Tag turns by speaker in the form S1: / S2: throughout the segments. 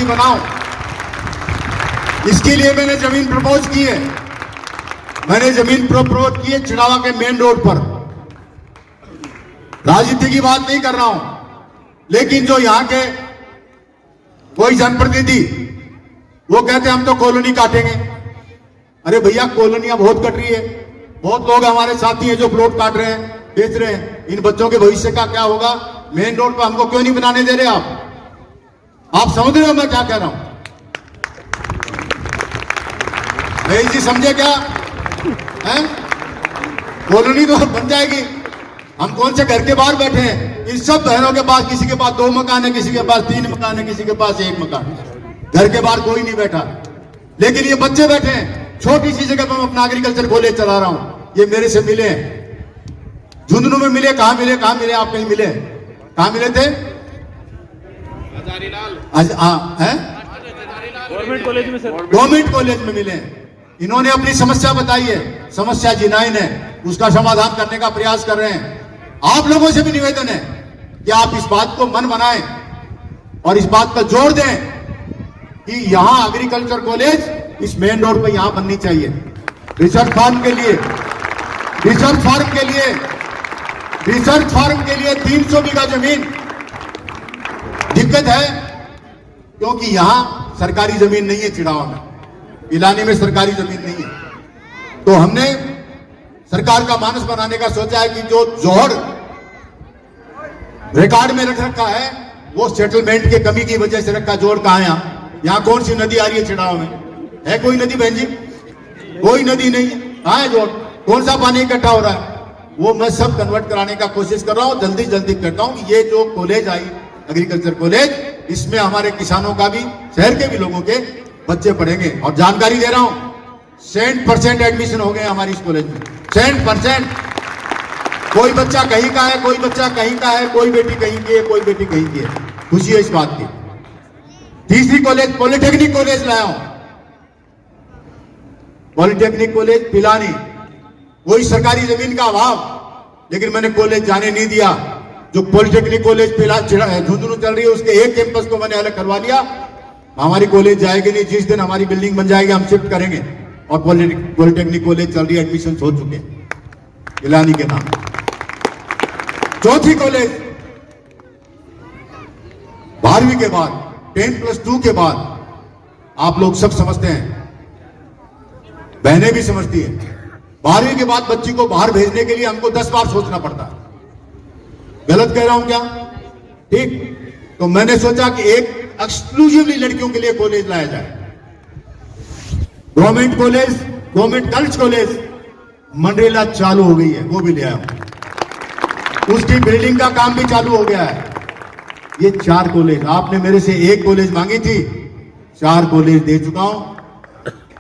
S1: University बनाऊं। इसके लिए मैंने जमीन प्रपोज की है। मैंने जमीन प्रपोज की है चिड़ावा के मेन रोड पर। राजनीति की बात नहीं कर रहा हूं, लेकिन जो यहां के कोई जनप्रतिनिधि वो कहते हैं हम तो कॉलोनी काटेंगे। अरे भैया, कॉलोनियां बहुत कट रही है। बहुत लोग हमारे साथी हैं जो प्लॉट काट रहे हैं, बेच रहे हैं। इन बच्चों के भविष्य का क्या होगा? मेन रोड पर हमको क्यों नहीं बनाने दे रहे आप समझ रहे हो मैं क्या कह रहा हूं? भाई जी समझे क्या है? कॉलोनी तो बन जाएगी। हम कौन से घर के बाहर बैठे हैं? इन सब बहनों के पास, किसी के पास 2 मकान है, किसी के पास 3 मकान है, किसी के पास 1 मकान। घर के बाहर कोई नहीं बैठा, लेकिन ये बच्चे बैठे हैं। छोटी सी जगह पर मैं अपना एग्रीकल्चर कॉलेज चला रहा हूं। ये मेरे से मिले हैं, झुंझुनू में मिले। कहां मिले? आप कहीं मिले? कहां मिले थे?
S2: गवर्नमेंट कॉलेज में सर।
S1: गवर्नमेंट कॉलेज में मिले। इन्होंने अपनी समस्या बताई है, समस्या जिनाइन है, उसका समाधान करने का प्रयास कर रहे हैं। आप लोगों से भी निवेदन है कि आप इस बात को मन बनाएं और इस बात पर जोर दें कि यहां एग्रीकल्चर कॉलेज इस मेन रोड पे यहां बननी चाहिए। रिसर्च फार्म के लिए 300 बीघा जमीन दिक्कत है, क्योंकि यहां सरकारी जमीन नहीं है। चिड़ावा में, इलानी में सरकारी जमीन नहीं है। तो हमने सरकार का मानस बनाने का सोचा है कि जो जोहर रिकॉर्ड में रख रखा है वो सेटलमेंट के कमी की वजह से रखा। जोड़ कहां है? यहां कौन सी नदी आ रही है चिड़ावा में? है कोई नदी बहन जी? कोई नदी नहीं है। कहां है जोड़? कौन सा पानी इकट्ठा हो रहा है? वो मैं सब कन्वर्ट कराने का कोशिश कर रहा हूं। जल्दी करता हूं कि ये जो कॉलेज आई एग्रीकल्चर कॉलेज, इसमें हमारे किसानों का भी, शहर के भी लोगों के बच्चे पढ़ेंगे। और जानकारी दे रहा हूं, 100% एडमिशन हो गए हमारी इस कॉलेज में। 100%। कोई बच्चा कहीं का है, कोई बच्चा कहीं का है, कोई बेटी कहीं की है, कोई बेटी कहीं की है। खुशी है इस बात की। तीसरी कॉलेज पॉलिटेक्निक कॉलेज लाया हूं। पॉलिटेक्निक कॉलेज पिलानी, कोई सरकारी जमीन का अभाव, लेकिन मैंने कॉलेज जाने नहीं दिया। जो पॉलिटेक्निक कॉलेज झुंझुनू चल रही है उसके एक कैंपस को मैंने अलग करवा लिया। हमारी कॉलेज जाएगी नहीं। जिस दिन हमारी बिल्डिंग बन जाएगी हम शिफ्ट करेंगे। और पॉलिटेक्निक कॉलेज चल रही है, एडमिशन हो चुके हैं पिलानी के नाम। चौथी कॉलेज 12वीं के बाद, 10+2 के बाद, आप लोग सब समझते हैं, बहनें भी समझती है, 12वीं के बाद बच्ची को बाहर भेजने के लिए हमको 10 बार सोचना पड़ता है। गलत कह रहा हूं क्या? ठीक। तो मैंने सोचा कि एक एक्सक्लूसिवली लड़कियों के लिए कॉलेज लाया जाए। Government college, government girls college Manrela चालू हो गई है, वो भी ले आया हूं। उसकी बिल्डिंग का काम भी चालू हो गया है। ये 4 कॉलेज, आपने मेरे से 1 कॉलेज मांगी थी, 4 कॉलेज दे चुका हूं।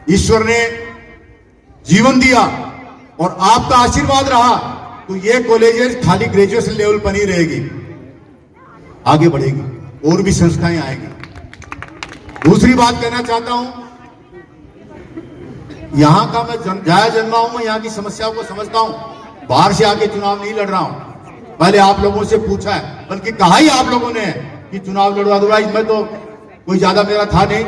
S1: ईश्वर ने जीवन दिया और आपका आशीर्वाद रहा तो ये कॉलेजेस खाली ग्रेजुएशन लेवल पर नहीं रहेगी, आगे बढ़ेगी, और भी संस्थाएं आएंगी। दूसरी बात कहना चाहता हूं, यहां का मैं जाया जन्मा हूं, मैं यहां की समस्याओं को समझता हूं। बाहर से आके चुनाव नहीं लड़ रहा हूं। पहले आप लोगों से पूछा है, बल्कि कहा ही आप लोगों ने कि चुनाव लड़वा। अदरवाइज मैं तो कोई ज्यादा मेरा था नहीं,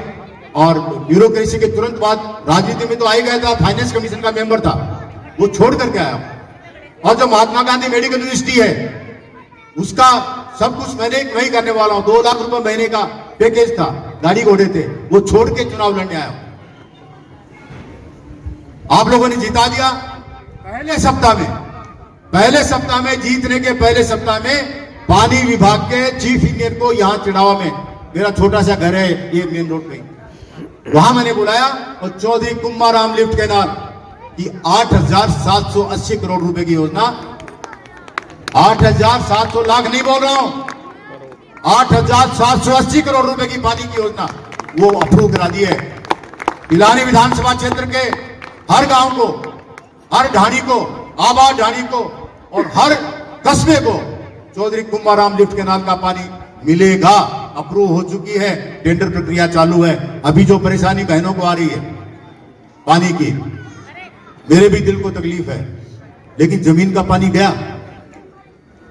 S1: और ब्यूरोक्रेसी के तुरंत बाद राजनीति में तो आ ही गया था। फाइनेंस कमीशन का मेंबर था, वो छोड़ करके आया। और जो महात्मा गांधी मेडिकल यूनिवर्सिटी है उसका सब कुछ मैंने वही करने वाला हूं। 2 लाख रुपए महीने का पैकेज था, गाड़ी घोड़े थे, वो छोड़ के चुनाव लड़ने आया। आप लोगों ने जिता दिया पहले सप्ताह में जीतने के पहले सप्ताह में पानी विभाग के चीफ इंजीनियर को यहां चिड़ावा में, मेरा छोटा सा घर है ये मेन रोड पे, वहां मैंने बुलाया और चौधरी कुंभाराम लिफ्ट कैनाल की 8,780 करोड़ रुपए की योजना, 8,700 लाख नहीं बोल रहा हूं, 8,780 करोड़ रुपए की पानी की योजना वो अप्रूव करा दी है। पिलानी विधानसभा क्षेत्र के हर गांव को, हर ढाणी को, आबाद ढाणी को और हर कस्बे को चौधरी कुंभाराम लिफ्ट कैनाल का पानी मिलेगा। अप्रूव हो चुकी है, टेंडर प्रक्रिया चालू है। अभी जो परेशानी बहनों को आ रही है पानी की, मेरे भी दिल को तकलीफ है, लेकिन जमीन का पानी गया।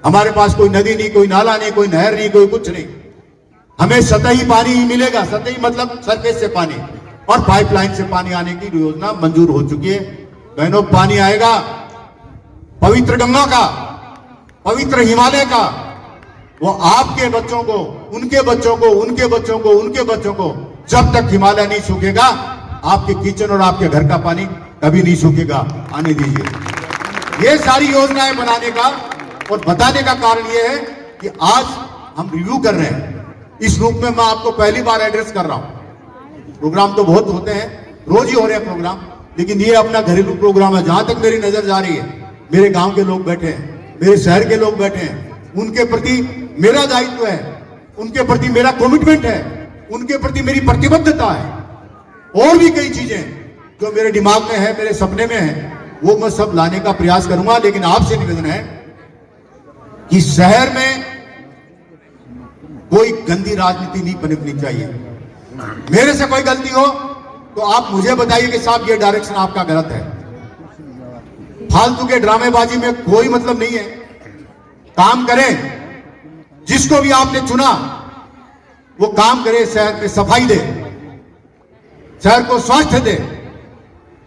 S1: हमारे पास कोई नदी नहीं, कोई नाला नहीं, कोई नहर नहीं, कोई कुछ नहीं। हमें सतही पानी ही मिलेगा, सतही मतलब सरफेस से पानी, और पाइपलाइन से पानी आने की योजना मंजूर हो चुकी है। बहनों, पानी आएगा पवित्र गंगा का, पवित्र हिमालय का, वो आपके बच्चों को, उनके बच्चों को, उनके बच्चों को, उनके बच्चों को, जब तक हिमालय नहीं सूखेगा आपके किचन और आपके घर का पानी कभी नहीं सूखेगा। आने दीजिए। ये सारी योजनाएं बनाने का और बताने का कारण ये है कि आज हम रिव्यू कर रहे हैं। इस रूप में मैं आपको पहली बार एड्रेस कर रहा हूं। प्रोग्राम तो बहुत होते हैं, रोज ही हो रहे हैं प्रोग्राम, लेकिन ये अपना घरेलू प्रोग्राम है। जहां तक मेरी नजर जा रही है, मेरे गांव के लोग बैठे हैं, मेरे शहर के लोग बैठे हैं, उनके प्रति मेरा दायित्व है, उनके प्रति मेरा कमिटमेंट है, उनके प्रति मेरी प्रतिबद्धता है। और भी कई चीजें जो मेरे दिमाग में है, मेरे सपने में है, वो मैं सब लाने का प्रयास करूंगा। लेकिन आपसे निवेदन है कि शहर में कोई गंदी राजनीति नहीं पनपनी चाहिए। मेरे से कोई गलती हो तो आप मुझे बताइए कि साहब ये डायरेक्शन आपका गलत है। फालतू के ड्रामेबाजी में कोई मतलब नहीं है। काम करें, जिसको भी आपने चुना वो काम करे, शहर में सफाई दे, शहर को स्वास्थ्य दे,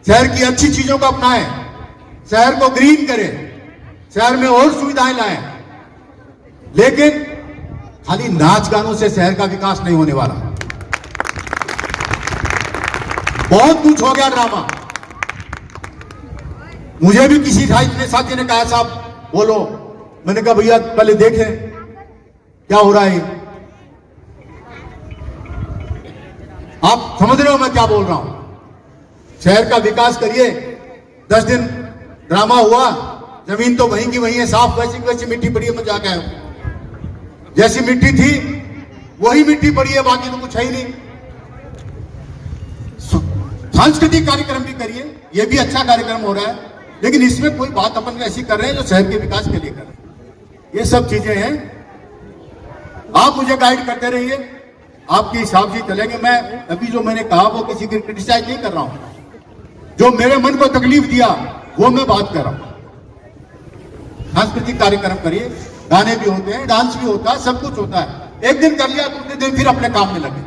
S1: शहर की अच्छी चीजों को अपनाए, शहर को ग्रीन करे, शहर में और सुविधाएं लाएं। लेकिन खाली नाच गानों से शहर का विकास नहीं होने वाला। बहुत कुछ हो गया ड्रामा। मुझे भी किसी साथी ने कहा साहब बोलो, मैंने कहा भैया पहले देखें क्या हो रहा है। आप समझ रहे हो मैं क्या बोल रहा हूं। शहर का विकास करिए। 10 दिन ड्रामा हुआ, जमीन तो वहीं की वहीं है, साफ वैसी की वैसी मिट्टी पड़ी है। मैं जाके आया हूं, जैसी मिट्टी थी वही मिट्टी पड़ी है, बाकी तो कुछ है ही नहीं। सांस्कृतिक कार्यक्रम भी करिए, यह भी अच्छा कार्यक्रम हो रहा है, लेकिन इसमें कोई बात अपन ऐसी कर रहे हैं जो शहर के विकास के लिए कर रहे हैं। ये सब चीजें हैं। आप मुझे गाइड करते रहिए, आपके हिसाब से चलेंगे। मैं अभी जो मैंने कहा वो किसी की क्रिटिसाइज नहीं कर रहा हूं। जो मेरे मन को तकलीफ दिया वो मैं बात कर रहा हूं। सांस्कृतिक कार्यक्रम करिए, गाने भी होते हैं, डांस भी होता है, सब कुछ होता है। एक दिन कर लिया, दूसरे दिन फिर अपने काम में लगे।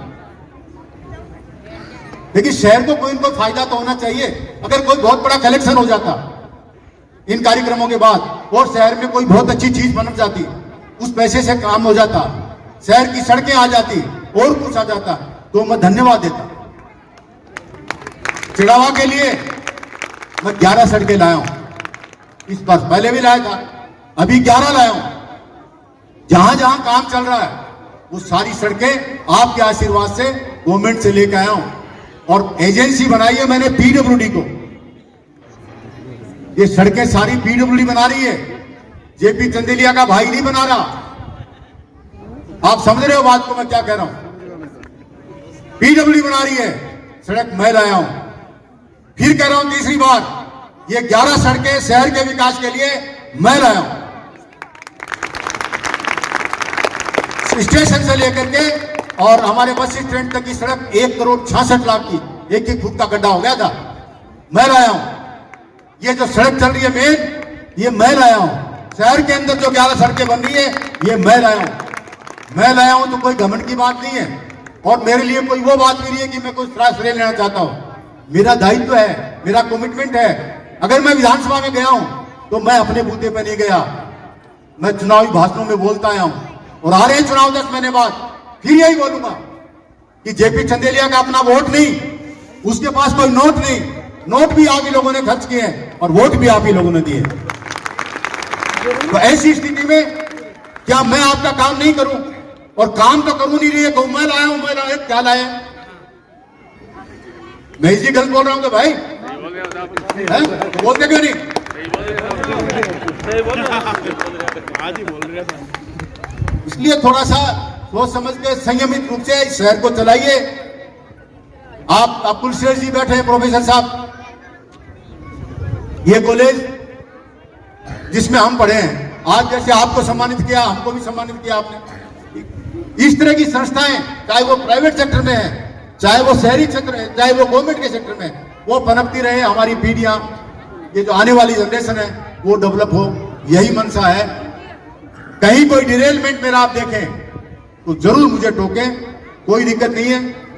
S1: लेकिन शहर को कोई इनको फायदा तो होना चाहिए। अगर कोई बहुत बड़ा कलेक्शन हो जाता इन कार्यक्रमों के बाद और शहर में कोई बहुत अच्छी चीज बन जाती, उस पैसे से काम हो जाता, शहर की सड़कें आ जाती और कुछ आ जाता, तो मैं धन्यवाद देता। चिड़ावा के लिए मैं 11 सड़कें लाया हूं इस बार, पहले भी लाया था, अभी 11 लाया हूं। जहां जहां काम चल रहा है वो सारी सड़कें आपके आशीर्वाद से गवर्नमेंट से लेकर आया हूं। और एजेंसी बनाई है मैंने पीडब्ल्यूडी को। ये सड़कें सारी पीडब्ल्यूडी बना रही है, जेपी चंदेलिया का भाई नहीं बना रहा। आप समझ रहे हो बात को मैं क्या कह रहा हूं। पीडब्ल्यूडी बना रही है, सड़क मैं लाया हूं। फिर कह रहा हूं तीसरी बार, ये 11 सड़कें शहर के विकास के लिए मैं लाया हूं। स्टेशन से लेकर के और हमारे बस स्टैंड तक की सड़क 1,66,00,000 की, एक फुट का गड्ढा हो गया था, मैं लाया हूं। ये जो सड़क चल रही है मेन, ये मैं लाया हूं। शहर के अंदर जो 11 सड़कें बन रही है ये मैं लाया हूं। मैं लाया हूं तो कोई घमंड की बात नहीं है, और मेरे लिए कोई वो बात नहीं है कि मैं कोई श्रेय लेना चाहता हूं। मेरा दायित्व है, मेरा कमिटमेंट है। अगर मैं विधानसभा में गया हूं तो मैं अपने बूते पे नहीं गया, मैं चुनावी भाषणों में बोलता आया हूं। और आ रहे हैं चुनाव 10 महीने बाद, फिर यही बोलूंगा कि जेपी चंदेलिया का अपना वोट नहीं, उसके पास कोई नोट नहीं, नोट भी आप ही लोगों ने खर्च किए हैं और वोट भी आप ही लोगों ने दिए। तो ऐसी स्थिति में क्या मैं आपका काम नहीं करूं? और काम तो करूं नहीं रही है, मैं लाया हूं, मैं लाया, क्या लाया? मैं इसी गलत बोल रहा हूं कि भाई बोलते क्यों नहीं? इसलिए थोड़ा सा सोच समझ के संयमित रूप से इस शहर को चलाइए। आप अब्दुल शेख जी बैठे हैं, प्रोफेसर साहब, ये कॉलेज जिसमें हम पढ़े हैं, आज जैसे आपको सम्मानित किया, हमको भी सम्मानित किया आपने। इस तरह की संस्थाएं, चाहे वो प्राइवेट सेक्टर में है, चाहे वो शहरी क्षेत्र है, चाहे वो गवर्नमेंट के सेक्टर में, वो पनपती रहे। हमारी पीढ़ियां, ये जो आने वाली जनरेशन है, वो डेवलप हो, यही मंशा है। कहीं कोई डिरेलमेंट मेरा आप देखें तो जरूर मुझे टोके, कोई दिक्कत नहीं है।